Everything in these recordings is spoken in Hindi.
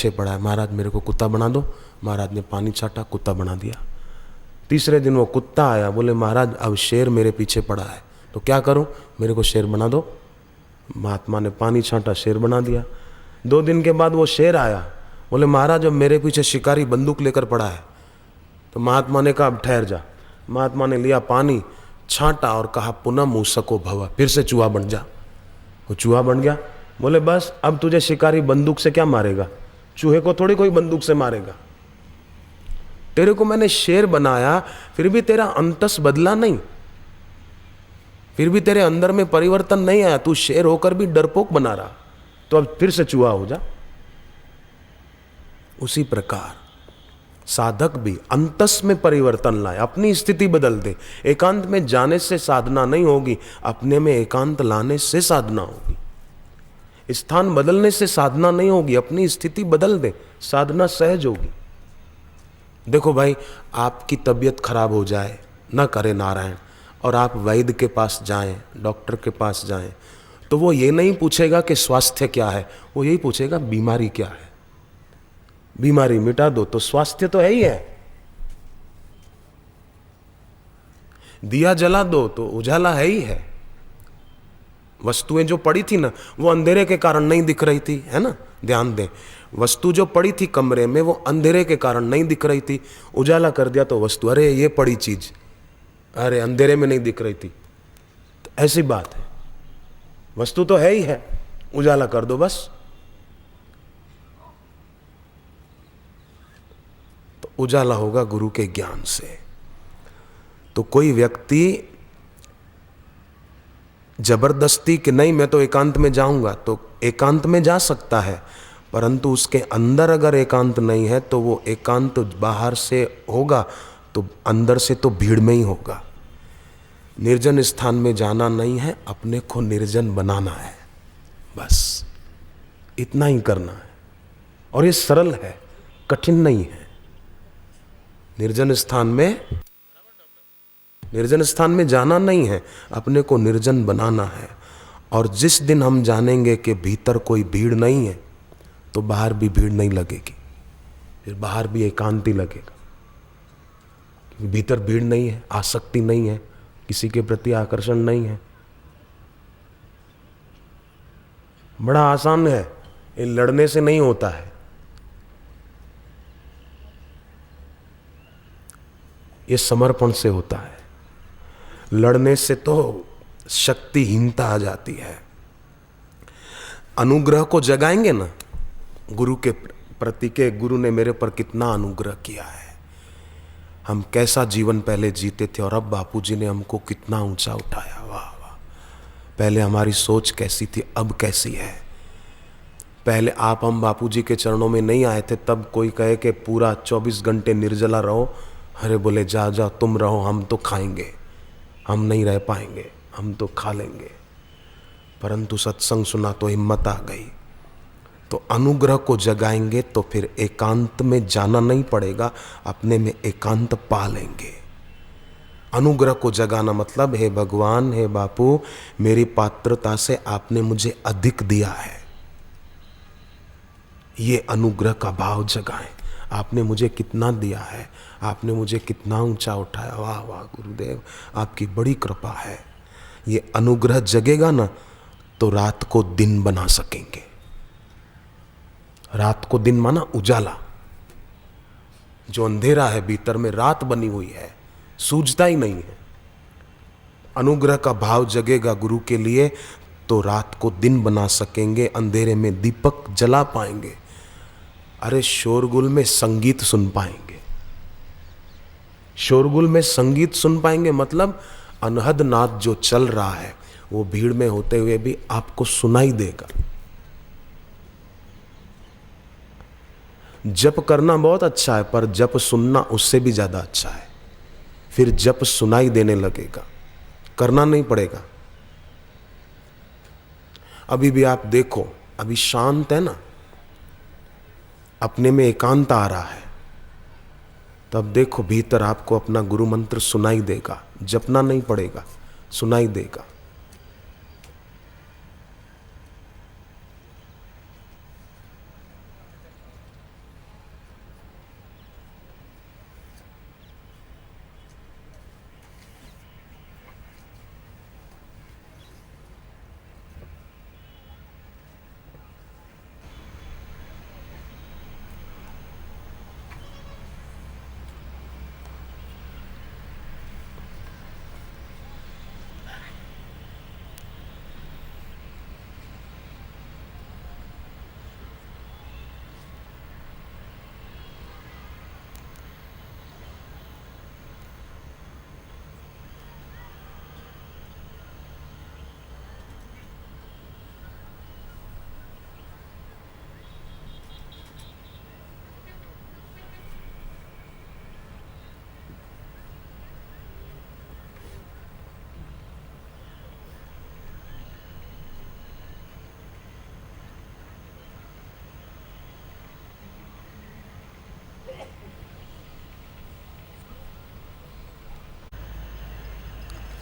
पीछे पड़ा है, महाराज मेरे को कुत्ता बना दो। महाराज ने पानी छाटा, कुत्ता बना दिया। तीसरे दिन वो कुत्ता आया, बोले महाराज अब शेर मेरे पीछे पड़ा है, तो क्या करूं, मेरे को शेर बना दो। महात्मा ने पानी छाटा, शेर बना दिया। 2 दिन के बाद वो शेर आया, बोले महाराज अब मेरे पीछे शिकारी बंदूक लेकर पड़ा है। तो महात्मा ने कहा अब ठहर जा। महात्मा ने लिया पानी, छाटा और कहा पुनः मूसको भव, फिर से चूहा बन जा। वो चूहा बन गया। बोले बस अब तुझे शिकारी बंदूक से क्या मारेगा, चूहे को थोड़ी कोई बंदूक से मारेगा। तेरे को मैंने शेर बनाया, फिर भी तेरा अंतस बदला नहीं, फिर भी तेरे अंदर में परिवर्तन नहीं आया, तू शेर होकर भी डरपोक बना रहा, तो अब फिर से चूहा हो जा। उसी प्रकार साधक भी अंतस में परिवर्तन लाए, अपनी स्थिति बदल दे। एकांत में जाने से साधना नहीं होगी, अपने में एकांत लाने से साधना होगी। स्थान बदलने से साधना नहीं होगी, अपनी स्थिति बदल दे, साधना सहज होगी। देखो भाई, आपकी तबीयत खराब हो जाए, न करे नारायण, और आप वैद्य के पास जाएं, डॉक्टर के पास जाएं, तो वो ये नहीं पूछेगा कि स्वास्थ्य क्या है, वो यही पूछेगा बीमारी क्या है। बीमारी मिटा दो तो स्वास्थ्य तो है ही है। दिया जला दो तो उजाला है ही है। वस्तुएं जो पड़ी थी ना, वो अंधेरे के कारण नहीं दिख रही थी, है ना, ध्यान दें। वस्तु जो पड़ी थी कमरे में, वो अंधेरे के कारण नहीं दिख रही थी, उजाला कर दिया तो वस्तु, अरे ये पड़ी चीज, अरे अंधेरे में नहीं दिख रही थी। तो ऐसी बात है, वस्तु तो है ही है, उजाला कर दो बस। तो उजाला होगा गुरु के ज्ञान से। तो कोई व्यक्ति जबरदस्ती कि नहीं मैं तो एकांत में जाऊंगा, तो एकांत में जा सकता है, परंतु उसके अंदर अगर एकांत नहीं है तो वो एकांत बाहर से होगा तो अंदर से तो भीड़ में ही होगा। निर्जन स्थान में जाना नहीं है, अपने को निर्जन बनाना है, बस इतना ही करना है। और ये सरल है, कठिन नहीं है। निर्जन स्थान में जाना नहीं है, अपने को निर्जन बनाना है। और जिस दिन हम जानेंगे कि भीतर कोई भीड़ नहीं है, तो बाहर भी भीड़ नहीं लगेगी, फिर बाहर भी एकांत ही लगेगा। भीतर भीड़ नहीं है, आसक्ति नहीं है, किसी के प्रति आकर्षण नहीं है। बड़ा आसान है, ये लड़ने से नहीं होता है, ये समर्पण से होता है। लड़ने से तो शक्तिहीनता आ जाती है। अनुग्रह को जगाएंगे ना, गुरु के प्रति के गुरु ने मेरे पर कितना अनुग्रह किया है, हम कैसा जीवन पहले जीते थे और अब बापूजी ने हमको कितना ऊंचा उठाया, वाह वाह। पहले हमारी सोच कैसी थी, अब कैसी है। पहले आप हम बापूजी के चरणों में नहीं आए थे, तब कोई कहे कि पूरा 24 घंटे निर्जला रहो, अरे बोले जा जा तुम रहो, हम तो खाएंगे, हम नहीं रह पाएंगे, हम तो खा लेंगे। परंतु सत्संग सुना तो हिम्मत आ गई। तो अनुग्रह को जगाएंगे तो फिर एकांत में जाना नहीं पड़ेगा, अपने में एकांत पा लेंगे। अनुग्रह को जगाना मतलब हे भगवान, हे बापू, मेरी पात्रता से आपने मुझे अधिक दिया है, ये अनुग्रह का भाव जगाएं। आपने मुझे कितना दिया है, आपने मुझे कितना ऊंचा उठाया, वाह वाह गुरुदेव, आपकी बड़ी कृपा है। ये अनुग्रह जगेगा ना तो रात को दिन बना सकेंगे। रात को दिन माना उजाला, जो अंधेरा है भीतर में रात बनी हुई है, सूझता ही नहीं है। अनुग्रह का भाव जगेगा गुरु के लिए तो रात को दिन बना सकेंगे, अंधेरे में दीपक जला पाएंगे। अरे शोरगुल में संगीत सुन पाएंगे, शोरगुल में संगीत सुन पाएंगे मतलब अनहद नाद जो चल रहा है वो भीड़ में होते हुए भी आपको सुनाई देगा। जप करना बहुत अच्छा है, पर जप सुनना उससे भी ज्यादा अच्छा है। फिर जप सुनाई देने लगेगा, करना नहीं पड़ेगा। अभी भी आप देखो, अभी शांत है ना, अपने में एकांत आ रहा है, तब देखो भीतर आपको अपना गुरु मंत्र सुनाई देगा, जपना नहीं पड़ेगा, सुनाई देगा।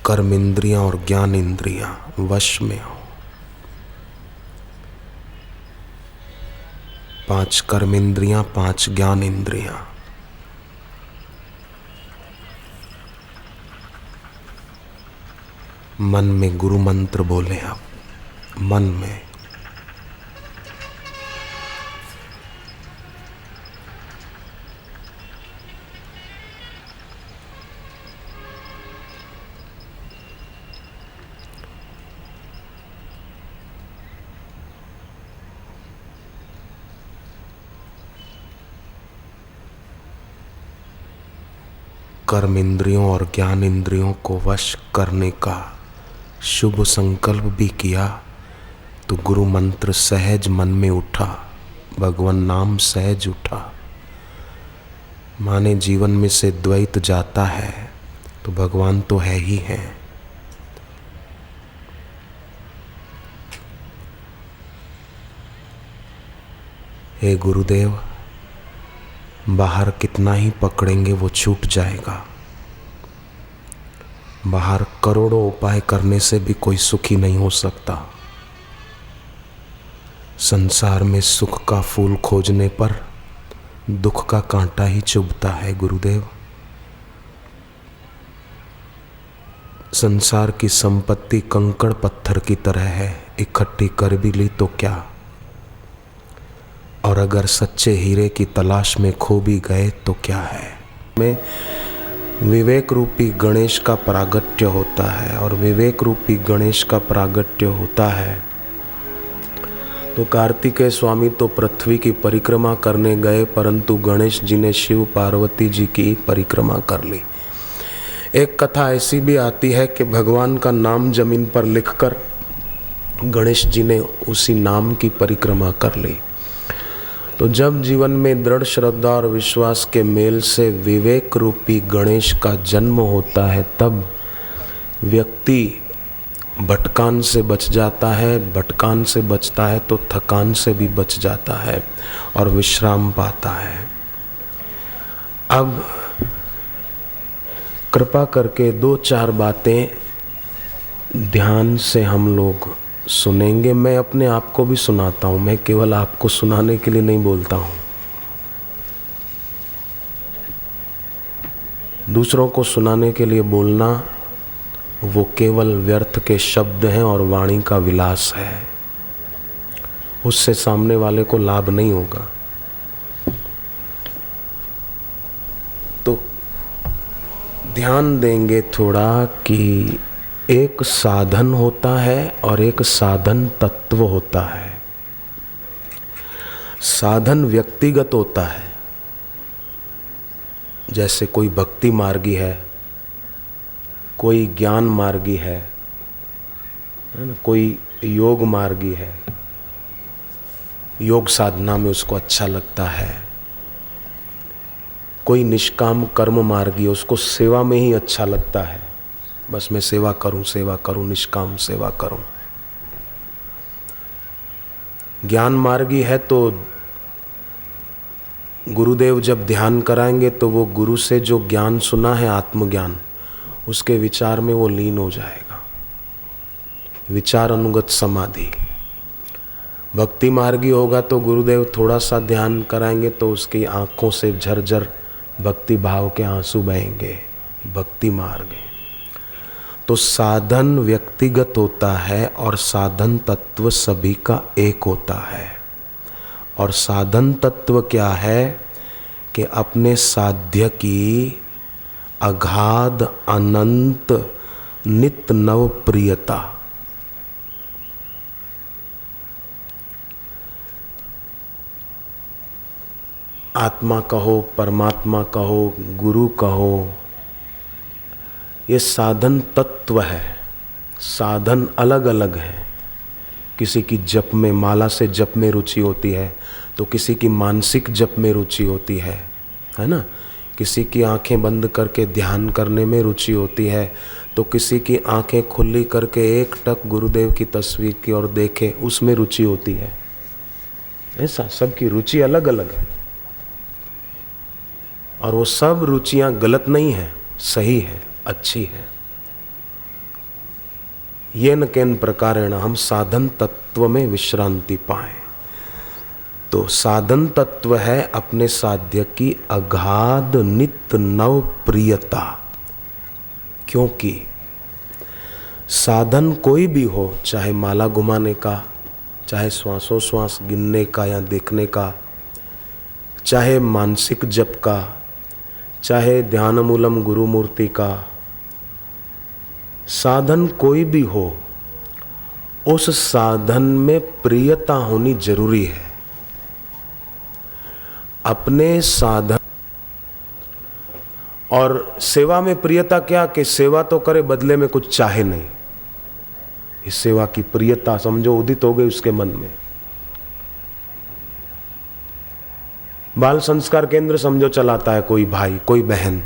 कर्म इंद्रियां और ज्ञान इंद्रियां वश में हो। 5 कर्म इंद्रियां, 5 ज्ञान इंद्रियां। मन में गुरु मंत्र बोले आप, मन में। कर्म इंद्रियों और ज्ञान इंद्रियों को वश करने का शुभ संकल्प भी किया तो गुरु मंत्र सहज मन में उठा, भगवान नाम सहज उठा। माने जीवन में से द्वैत जाता है तो भगवान तो है ही है। हे गुरुदेव, बाहर कितना ही पकड़ेंगे वो छूट जाएगा। बाहर करोड़ों उपाय करने से भी कोई सुखी नहीं हो सकता। संसार में सुख का फूल खोजने पर दुख का कांटा ही चुभता है गुरुदेव। संसार की संपत्ति कंकड़ पत्थर की तरह है, इकट्ठी कर भी ली तो क्या, और अगर सच्चे हीरे की तलाश में खो भी गए तो क्या है। में विवेक रूपी गणेश का प्रागट्य होता है, और विवेक रूपी गणेश का प्रागट्य होता है तो कार्तिकेय स्वामी तो पृथ्वी की परिक्रमा करने गए, परंतु गणेश जी ने शिव पार्वती जी की परिक्रमा कर ली। एक कथा ऐसी भी आती है कि भगवान का नाम जमीन पर लिखकर गणेश जी ने उसी नाम की परिक्रमा कर ली। तो जब जीवन में दृढ़ श्रद्धा और विश्वास के मेल से विवेक रूपी गणेश का जन्म होता है, तब व्यक्ति भटकान से बच जाता है। भटकान से बचता है तो थकान से भी बच जाता है और विश्राम पाता है। अब कृपा करके 2-4 बातें ध्यान से हम लोग सुनेंगे। मैं अपने आप को भी सुनाता हूँ, मैं केवल आपको सुनाने के लिए नहीं बोलता हूँ। दूसरों को सुनाने के लिए बोलना वो केवल व्यर्थ के शब्द हैं और वाणी का विलास है, उससे सामने वाले को लाभ नहीं होगा। तो ध्यान देंगे थोड़ा कि एक साधन होता है और एक साधन तत्व होता है। साधन व्यक्तिगत होता है, जैसे कोई भक्ति मार्गी है, कोई ज्ञान मार्गी है ना, कोई योग मार्गी है, योग साधना में उसको अच्छा लगता है। कोई निष्काम कर्म मार्गी, उसको सेवा में ही अच्छा लगता है, बस मैं सेवा करूं, निष्काम सेवा करूं। ज्ञान मार्गी है तो गुरुदेव जब ध्यान कराएंगे तो वो गुरु से जो ज्ञान सुना है, आत्मज्ञान, उसके विचार में वो लीन हो जाएगा, विचार अनुगत समाधि। भक्ति मार्गी होगा तो गुरुदेव थोड़ा सा ध्यान कराएंगे तो उसकी आंखों से झरझर भक्ति भाव के आंसू बहेंगे। भक्ति मार्ग है। तो साधन व्यक्तिगत होता है और साधन तत्व सभी का एक होता है। और साधन तत्व क्या है कि अपने साध्य की अगाध अनंत नित नव प्रियता। आत्मा कहो, परमात्मा कहो, गुरु कहो, ये साधन तत्व है। साधन अलग अलग है। किसी की जप में, माला से जप में रुचि होती है तो किसी की मानसिक जप में रुचि होती है ना। किसी की आंखें बंद करके ध्यान करने में रुचि होती है तो किसी की आंखें खुली करके एक टक गुरुदेव की तस्वीर की ओर देखे, उसमें रुचि होती है। ऐसा सबकी रुचि अलग अलग है और वो सब रुचियां गलत नहीं है, सही है, अच्छी है। येन केन प्रकारेण हम साधन तत्व में विश्रांति पाएं। तो साधन तत्व है अपने साध्य की अगाध नित्य नव प्रियता। क्योंकि साधन कोई भी हो, चाहे माला घुमाने का, चाहे श्वासोश्वास गिनने का या देखने का, चाहे मानसिक जप का, चाहे ध्यान मूलम गुरु मूर्ति का, साधन कोई भी हो, उस साधन में प्रियता होनी जरूरी है। अपने साधन और सेवा में प्रियता क्या कि सेवा तो करे बदले में कुछ चाहे नहीं। इस सेवा की प्रियता समझो उदित हो गई उसके मन में। बाल संस्कार केंद्र समझो चलाता है कोई भाई कोई बहन,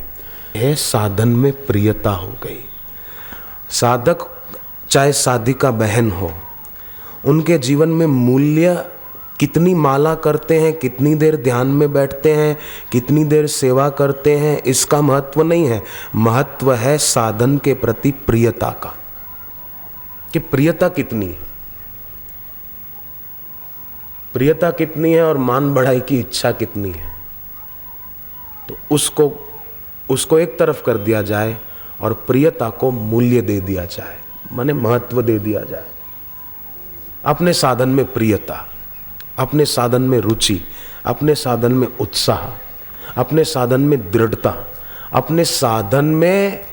यह साधन में प्रियता हो गई। साधक चाहे साधिका बहन हो, उनके जीवन में मूल्य, कितनी माला करते हैं, कितनी देर ध्यान में बैठते हैं, कितनी देर सेवा करते हैं, इसका महत्व नहीं है। महत्व है साधन के प्रति प्रियता का, कि प्रियता कितनी है, प्रियता कितनी है और मान बढ़ाई की इच्छा कितनी है। तो उसको एक तरफ कर दिया जाए और प्रियता को मूल्य दे दिया जाए, माने महत्व दे दिया जाए। अपने साधन में प्रियता, अपने साधन में रुचि, अपने साधन में उत्साह, अपने साधन में दृढ़ता, अपने साधन में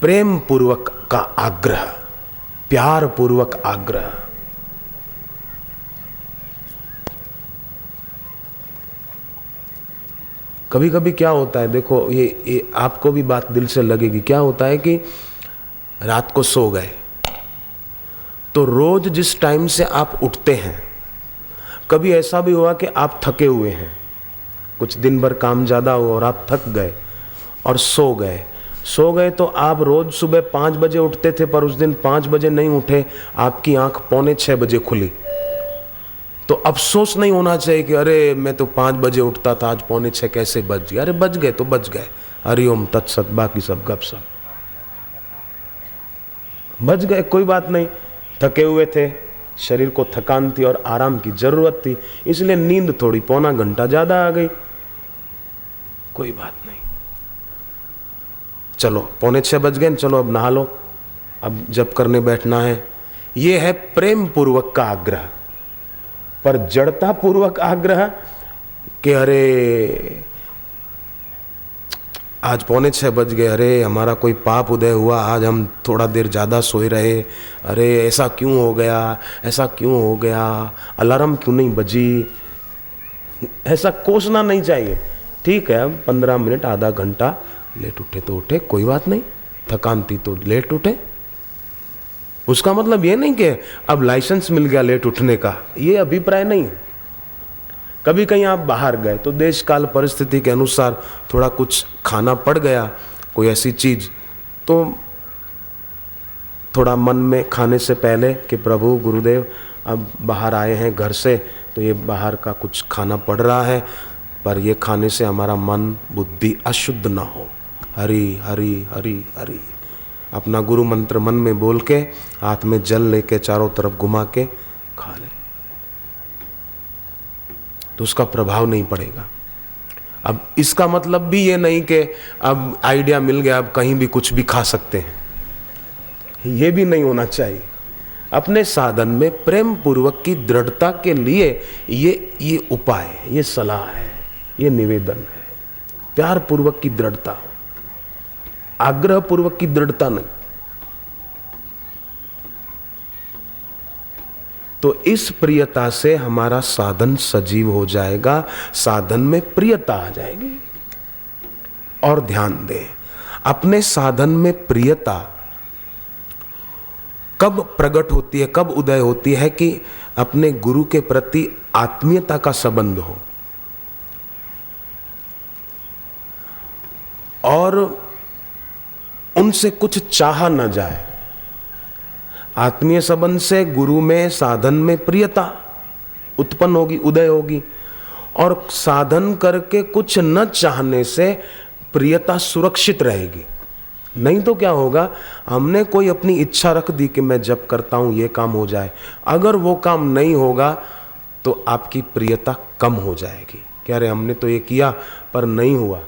प्रेम पूर्वक का आग्रह, प्यार पूर्वक आग्रह। कभी कभी क्या होता है, देखो ये आपको भी बात दिल से लगेगी। क्या होता है कि रात को सो गए तो रोज जिस टाइम से आप उठते हैं, कभी ऐसा भी हुआ कि आप थके हुए हैं, कुछ दिन भर काम ज़्यादा हुआ और आप थक गए और सो गए तो आप रोज सुबह 5 बजे उठते थे, पर उस दिन 5 बजे नहीं उठे, आपकी आंख 5:45 बजे खुली। तो अफसोस नहीं होना चाहिए कि अरे मैं तो 5 बजे उठता था, आज 5:45 कैसे बज गया। अरे बज गए तो बज गए, हरिओम तत्सत, बाकी सब गपशप, बज गए, कोई बात नहीं। थके हुए थे, शरीर को थकान थी और आराम की जरूरत थी, इसलिए नींद थोड़ी पौना घंटा ज्यादा आ गई, कोई बात नहीं। चलो 5:45 बज गए, चलो अब नहा लो, अब जप करने बैठना है। यह है प्रेम पूर्वक का आग्रह। पर जड़ता पूर्वक आग्रह कि अरे आज 5:45 बज गए, अरे हमारा कोई पाप उदय हुआ, आज हम थोड़ा देर ज़्यादा सोए रहे, अरे ऐसा क्यों हो गया, ऐसा क्यों हो गया, अलार्म क्यों नहीं बजी, ऐसा कोसना नहीं चाहिए। ठीक है, 15 मिनट आधा घंटा लेट उठे तो उठे, कोई बात नहीं, थकान थी तो लेट उठे। उसका मतलब ये नहीं कि अब लाइसेंस मिल गया लेट उठने का, ये अभिप्राय नहीं। कभी कहीं आप बाहर गए तो देश काल परिस्थिति के अनुसार थोड़ा कुछ खाना पड़ गया, कोई ऐसी चीज, तो थोड़ा मन में खाने से पहले कि प्रभु गुरुदेव अब बाहर आए हैं घर से, तो ये बाहर का कुछ खाना पड़ रहा है, पर ये खाने से हमारा मन बुद्धि अशुद्ध ना हो। हरि हरि हरि हरि, अपना गुरु मंत्र मन में बोल के, हाथ में जल लेके चारों तरफ घुमा के खा ले, तो उसका प्रभाव नहीं पड़ेगा। अब इसका मतलब भी ये नहीं कि अब आइडिया मिल गया अब कहीं भी कुछ भी खा सकते हैं, ये भी नहीं होना चाहिए। अपने साधन में प्रेम पूर्वक की दृढ़ता के लिए ये उपाय है, ये सलाह है, ये निवेदन है। प्यार पूर्वक की दृढ़ता हो, आग्रह पूर्वक की दृढ़ता नहीं। तो इस प्रियता से हमारा साधन सजीव हो जाएगा, साधन में प्रियता आ जाएगी। और ध्यान दें, अपने साधन में प्रियता कब प्रकट होती है, कब उदय होती है कि अपने गुरु के प्रति आत्मीयता का संबंध हो और उनसे कुछ चाहा न जाए। आत्मीय संबंध से गुरु में, साधन में प्रियता उत्पन्न होगी, उदय होगी, और साधन करके कुछ न चाहने से प्रियता सुरक्षित रहेगी, नहीं तो क्या होगा, हमने कोई अपनी इच्छा रख दी कि मैं जब करता हूं ये काम हो जाए, अगर वो काम नहीं होगा तो आपकी प्रियता कम हो जाएगी। कह रहे हमने तो ये किया पर नहीं हुआ,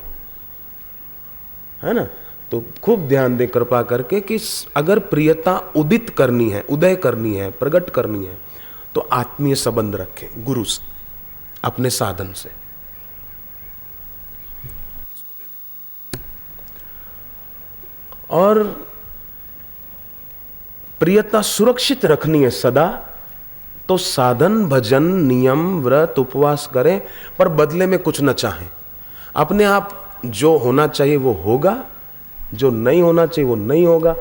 है ना। तो खूब ध्यान दे कृपा करके कि अगर प्रियता उदित करनी है, उदय करनी है, प्रकट करनी है, तो आत्मीय संबंध रखें गुरु से, अपने साधन से। और प्रियता सुरक्षित रखनी है सदा, तो साधन भजन नियम व्रत उपवास करें, पर बदले में कुछ न चाहें। अपने आप जो होना चाहिए वो होगा, जो नहीं होना चाहिए वो नहीं होगा।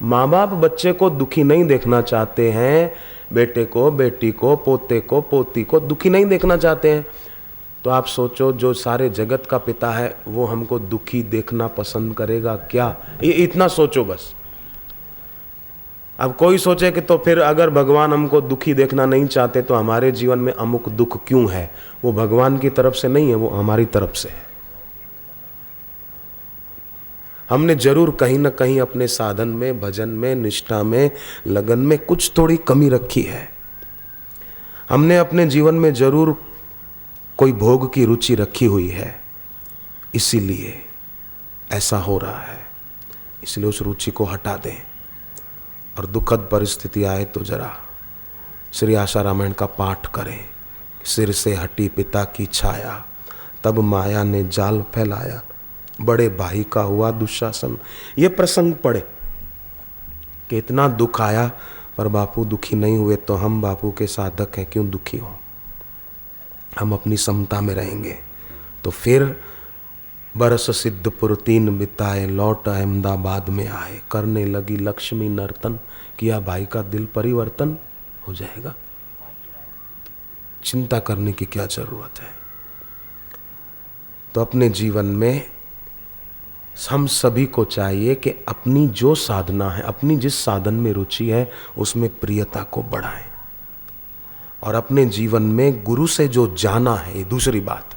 माँ बाप बच्चे को दुखी नहीं देखना चाहते हैं, बेटे को, बेटी को, पोते को, पोती को दुखी नहीं देखना चाहते हैं। तो आप सोचो जो सारे जगत का पिता है वो हमको दुखी देखना पसंद करेगा क्या? ये इतना सोचो बस। अब कोई सोचे कि तो फिर अगर भगवान हमको दुखी देखना नहीं चाहते तो हमारे जीवन में अमुक दुख क्यों है? वो भगवान की तरफ से नहीं है, वो हमारी तरफ से है। हमने जरूर कहीं ना कहीं अपने साधन में, भजन में, निष्ठा में, लगन में कुछ थोड़ी कमी रखी है। हमने अपने जीवन में जरूर कोई भोग की रुचि रखी हुई है, इसीलिए ऐसा हो रहा है। इसलिए उस रुचि को हटा दें, और दुखद परिस्थिति आए तो जरा श्री आशा रामायण का पाठ करें। सिर से हटी पिता की छाया, तब माया ने जाल फैलाया, बड़े भाई का हुआ दुशासन। ये प्रसंग पढ़े कि इतना दुख आया पर बापू दुखी नहीं हुए, तो हम बापू के साधक हैं, क्यों दुखी हो? हम अपनी समता में रहेंगे। तो फिर बरस सिद्धपुर 3 बिताए, लौट अहमदाबाद में आए, करने लगी लक्ष्मी नर्तन, किया भाई का दिल परिवर्तन, हो जाएगा। चिंता करने की क्या जरूरत है? तो अपने जीवन में हम सभी को चाहिए कि अपनी जो साधना है, अपनी जिस साधन में रुचि है, उसमें प्रियता को बढ़ाएं। और अपने जीवन में गुरु से जो जाना है, ये दूसरी बात,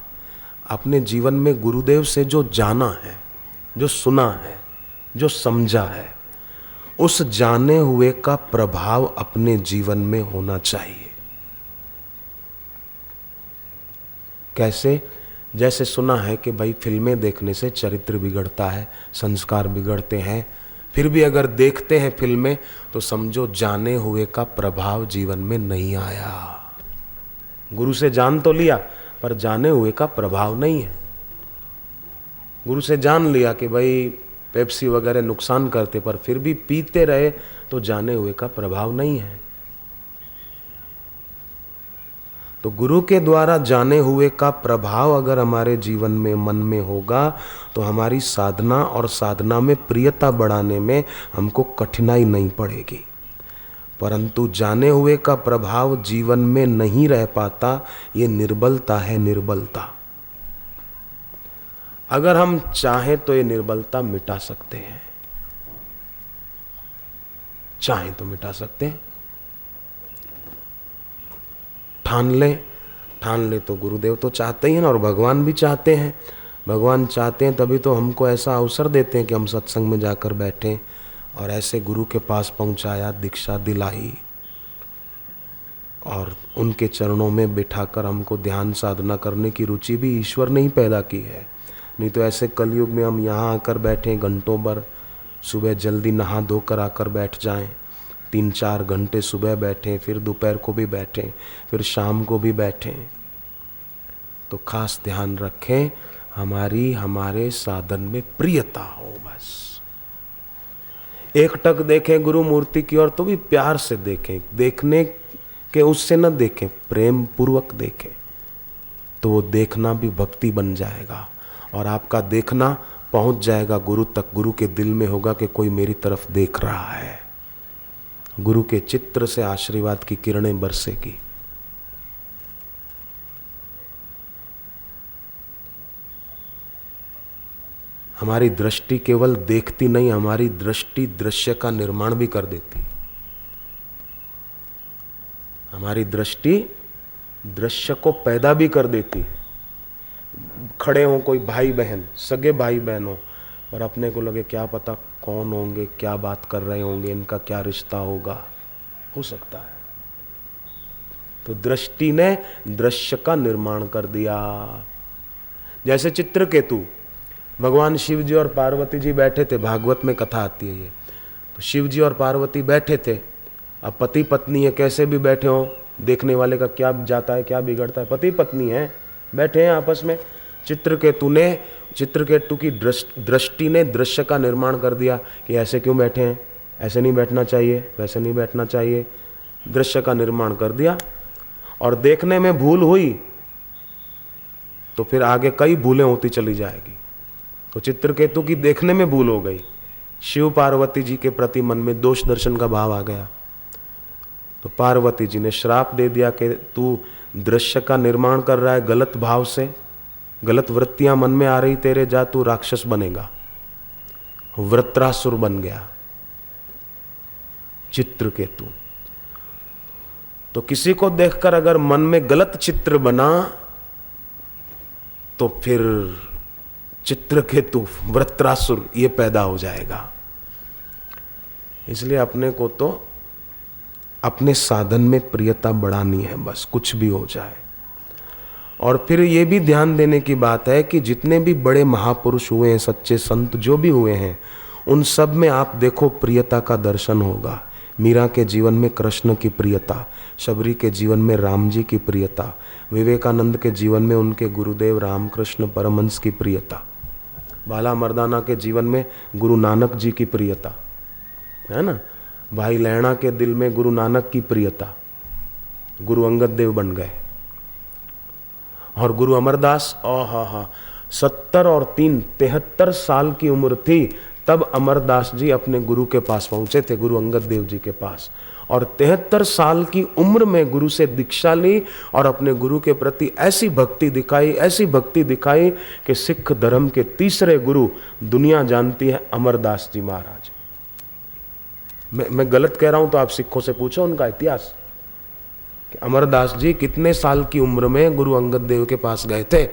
अपने जीवन में गुरुदेव से जो जाना है, जो सुना है, जो समझा है, उस जाने हुए का प्रभाव अपने जीवन में होना चाहिए। कैसे? जैसे सुना है कि भाई फिल्में देखने से चरित्र बिगड़ता है, संस्कार बिगड़ते हैं, फिर भी अगर देखते हैं फिल्में तो समझो जाने हुए का प्रभाव जीवन में नहीं आया। गुरु से जान तो लिया पर जाने हुए का प्रभाव नहीं है। गुरु से जान लिया कि भाई पेप्सी वगैरह नुकसान करते, पर फिर भी पीते रहे, तो जाने हुए का प्रभाव नहीं है। तो गुरु के द्वारा जाने हुए का प्रभाव अगर हमारे जीवन में, मन में होगा, तो हमारी साधना और साधना में प्रियता बढ़ाने में हमको कठिनाई नहीं पड़ेगी। परंतु जाने हुए का प्रभाव जीवन में नहीं रह पाता, ये निर्बलता है, निर्बलता। अगर हम चाहें तो ये निर्बलता मिटा सकते हैं, चाहें तो मिटा सकते हैं। ठान ले तो गुरुदेव तो चाहते ही हैं, और भगवान भी चाहते हैं। भगवान चाहते हैं तभी तो हमको ऐसा अवसर देते हैं कि हम सत्संग में जाकर बैठें, और ऐसे गुरु के पास पहुंचाया, दीक्षा दिलाई, और उनके चरणों में बिठाकर हमको ध्यान साधना करने की रुचि भी ईश्वर ने ही पैदा की है। नहीं तो ऐसे कलयुग में हम यहाँ आकर बैठें घंटों भर, सुबह जल्दी नहा धोकर आकर बैठ जाएं, 3-4 घंटे सुबह बैठें, फिर दोपहर को भी बैठें, फिर शाम को भी बैठें। तो खास ध्यान रखें हमारे साधन में प्रियता हो। बस एकटक देखें गुरु मूर्ति की ओर तो भी प्यार से देखें, देखने के उससे न देखें, प्रेम पूर्वक देखें, तो वो देखना भी भक्ति बन जाएगा, और आपका देखना पहुंच जाएगा गुरु तक। गुरु के दिल में होगा कि कोई मेरी तरफ देख रहा है। गुरु के चित्र से आशीर्वाद की किरणें बरसेगी। हमारी दृष्टि केवल देखती नहीं, हमारी दृष्टि दृश्य का निर्माण भी कर देती। हमारी दृष्टि दृश्य को पैदा भी कर देती है। खड़े हों कोई भाई बहन, सगे भाई बहन हो, पर अपने को लगे क्या पता कौन होंगे, क्या बात कर रहे होंगे, इनका क्या रिश्ता होगा, हो सकता है। तो दृष्टि ने दृश्य का निर्माण कर दिया। जैसे चित्रकेतु, भगवान शिव जी और पार्वती जी बैठे थे, भागवत में कथा आती है ये। तो शिव जी और पार्वती बैठे थे, अब पति पत्नी है, कैसे भी बैठे हो, देखने वाले का क्या जाता है, क्या बिगड़ता है, पति पत्नी है, बैठे हैं आपस में। चित्रकेतु की दृष्टि ने दृश्य का निर्माण कर दिया कि ऐसे क्यों बैठे हैं, ऐसे नहीं बैठना चाहिए, वैसे नहीं बैठना चाहिए, दृश्य का निर्माण कर दिया। और देखने में भूल हुई तो फिर आगे कई भूलें होती चली जाएगी। तो चित्रकेतु की देखने में भूल हो गई, शिव पार्वती जी के प्रति मन में दोष दर्शन का भाव आ गया। तो पार्वती जी ने श्राप दे दिया कि तू दृश्य का निर्माण कर रहा है गलत भाव से, गलत वृत्तियां मन में आ रही तेरे, जा तू राक्षस बनेगा। वृत्रासुर बन गया चित्रकेतु। तो किसी को देखकर अगर मन में गलत चित्र बना तो फिर चित्रकेतु, वृत्रासुर ये पैदा हो जाएगा। इसलिए अपने को तो अपने साधन में प्रियता बढ़ानी है, बस कुछ भी हो जाए। और फिर ये भी ध्यान देने की बात है कि जितने भी बड़े महापुरुष हुए हैं, सच्चे संत जो भी हुए हैं, उन सब में आप देखो प्रियता का दर्शन होगा। मीरा के जीवन में कृष्ण की प्रियता, शबरी के जीवन में राम जी की प्रियता, विवेकानंद के जीवन में उनके गुरुदेव रामकृष्ण परमहंस की प्रियता, बाला मर्दाना के जीवन में गुरु नानक जी की प्रियता, है ना। भाई लैणा के दिल में गुरु नानक की प्रियता, गुरु अंगद देव बन गए। और गुरु अमरदास, 70 और 3 73 साल की उम्र थी तब अमरदास जी अपने गुरु के पास पहुंचे थे, गुरु अंगद देव जी के पास। और 73 साल की उम्र में गुरु से दीक्षा ली और अपने गुरु के प्रति ऐसी भक्ति दिखाई कि सिख धर्म के तीसरे गुरु दुनिया जानती है, अमरदास जी महाराज। मैं गलत कह रहा हूं तो आप सिखों से पूछो उनका इतिहास कि अमरदास जी कितने साल की उम्र में गुरु अंगद देव के पास गए थे।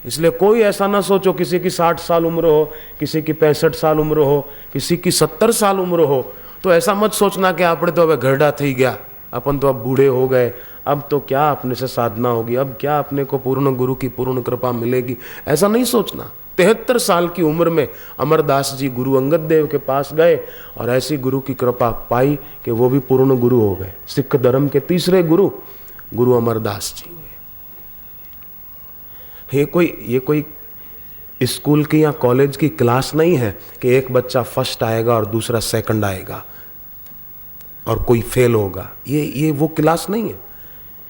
इसलिए कोई ऐसा ना सोचो किसी की 60 साल उम्र हो, किसी की 65 साल उम्र हो, किसी की 70 साल उम्र हो, तो ऐसा मत सोचना कि आपने तो अब घरडा थी गया, अपन तो अब बूढ़े हो गए, अब तो क्या अपने से साधना होगी, अब क्या अपने को पूर्ण गुरु की पूर्ण कृपा मिलेगी, ऐसा नहीं सोचना। 73 साल की उम्र में अमरदास जी गुरु अंगद देव के पास गए और ऐसी गुरु की कृपा पाई कि वो भी पूर्ण गुरु हो गए। सिख धर्म के तीसरे गुरु गुरु अमरदास जी हुए। ये कोई स्कूल की या कॉलेज की क्लास नहीं है कि एक बच्चा फर्स्ट आएगा और दूसरा सेकंड आएगा और कोई फेल होगा। ये वो क्लास नहीं है।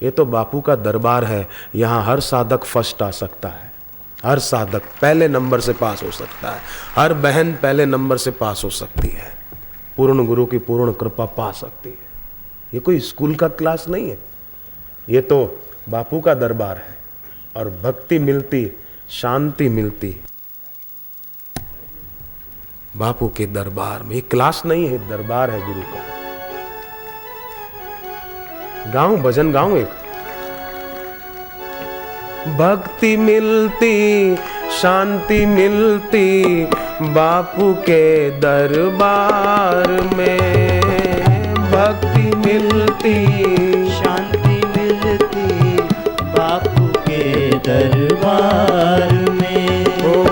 ये तो बापू का दरबार है। यहाँ हर साधक फर्स्ट आ सकता है, हर साधक पहले नंबर से पास हो सकता है, हर बहन पहले नंबर से पास हो सकती है, पूर्ण गुरु की पूर्ण कृपा पा सकती है। ये कोई स्कूल का क्लास नहीं है, ये तो बापू का दरबार है। और भक्ति मिलती, शांति मिलती बापू के दरबार में। ये क्लास नहीं है, दरबार है गुरु का। गाऊं भजन गाऊं एक। भक्ति मिलती, शांति मिलती बापू के दरबार में। भक्ति मिलती, शांति मिलती बापू के दरबार में। ओ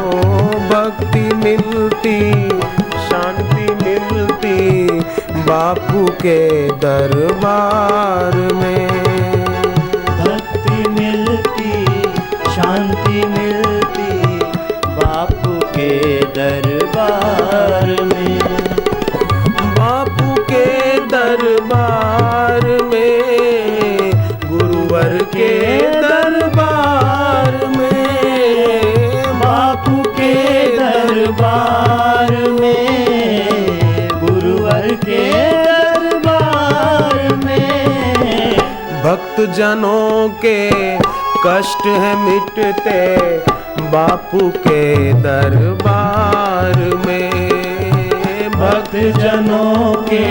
भक्ति मिलती, शांति मिलती बापू के दरबार में। भक्ति मिलती, शांति मिलती बापू के दरबार में। बापू के दरबार में, गुरुवर के दरबार में। बापू के दरबार में, गुरुवर के दरबार में। भक्त जनों के कष्ट है मिटते बापू के दरबार में। भक्त जनों के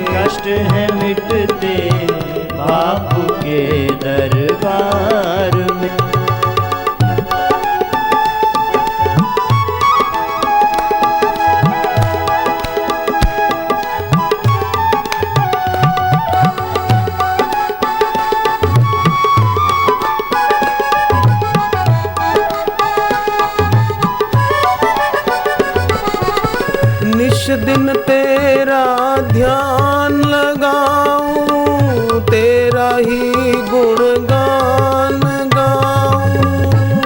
कष्ट है मिटते बापू के दरबार में। दिन तेरा ध्यान लगाऊं, तेरा ही गुणगान गाऊं।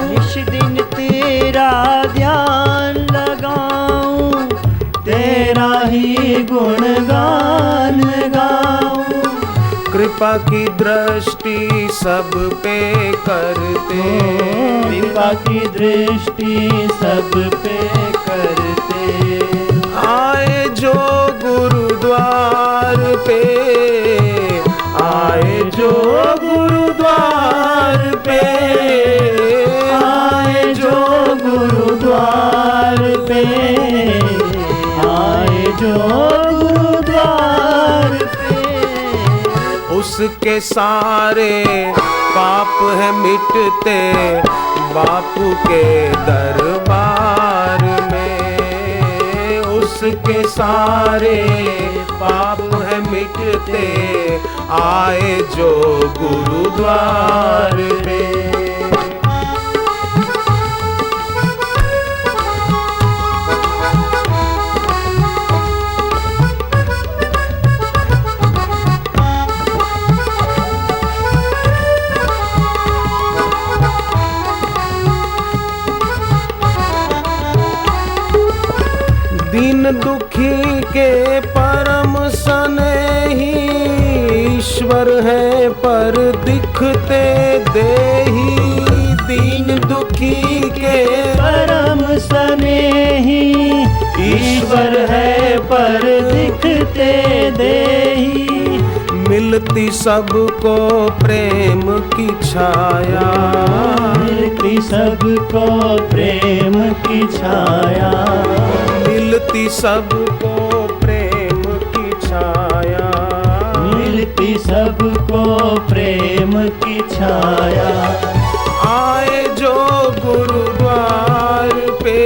निश दिन तेरा ध्यान लगाऊं, तेरा ही गुणगान गाऊं। कृपा की दृष्टि सब पे करते, कृपा की दृष्टि सब पे करते। आए जो गुरुद्वार पे, आए जो गुरुद्वार पे, आए जो गुरुद्वार पे, आए जो गुरुद्वार पे। उसके सारे पाप है मिटते बापू के दरबार में। उसके सारे पाप है मिटते आए जो गुरुद्वार में। दीन दुखी के परम स्नेही, ईश्वर है पर दिखते देही। दीन दुखी के परम स्नेही, ईश्वर है पर दिखते देही। मिलती सबको प्रेम की छाया, मिलती सबको प्रेम की छाया। मिलती सबको प्रेम की छाया, मिलती सबको प्रेम की छाया। आए जो गुरुद्वार पे,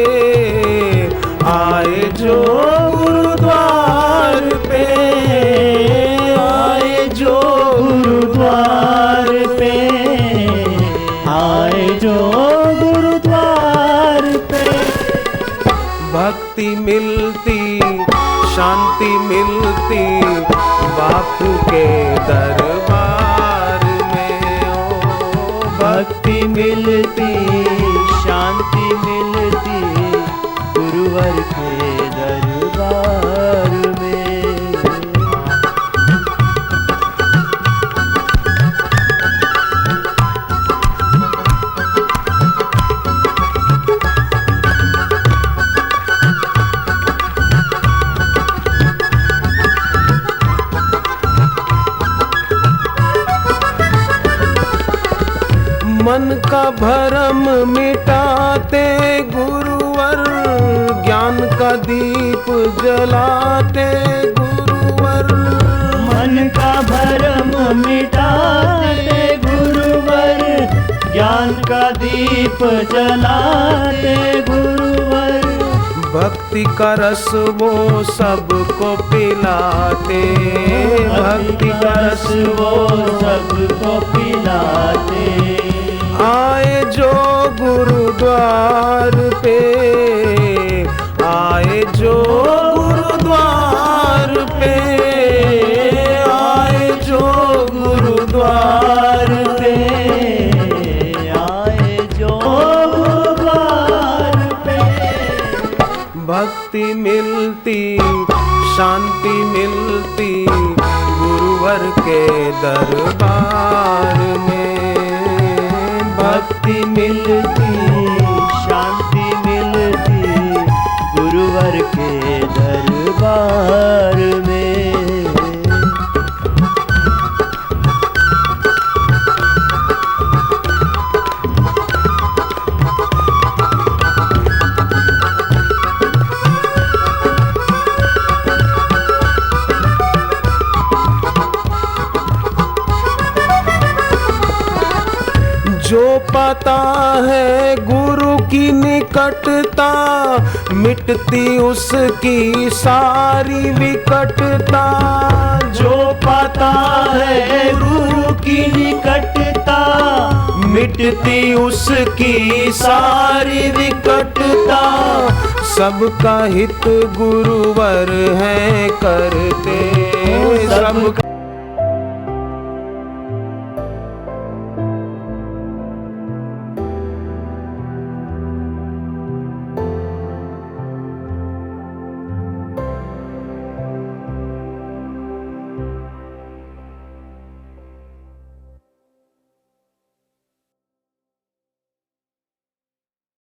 आए जो गुरुद्वार पे, आए जो गुरुद्वार पे, आए जो गुरुद्वार पे। भक्ति मिलती शांति मिलती बापू के दरबार में। ओ भक्ति मिलती शांति मिलती गुरुवर के दरबार में। मन का भरम मिटाते गुरुवर, ज्ञान का दीप जलाते गुरुवर। मन का भरम मिटाते गुरुवर, ज्ञान का दीप जलाते गुरुवर। भक्ति का रस वो सबको पिलाते, भक्ति का रस वो सबको पिलाते। आए जो गुरुद्वार पे, आए जो गुरुद्वार पे, आए जो गुरुद्वार पे, आए जो गुरुद्वार पे। भक्ति मिलती शांति मिलती गुरुवर के दरबार में। भक्ति मिलती शांति मिलती गुरुवर के दरबार में। जो पाता है गुरु की निकटता, मिटती उसकी सारी विकटता। जो पाता है गुरु की निकटता, मिटती उसकी सारी विकटता। सबका हित गुरुवर हैं करते, सबका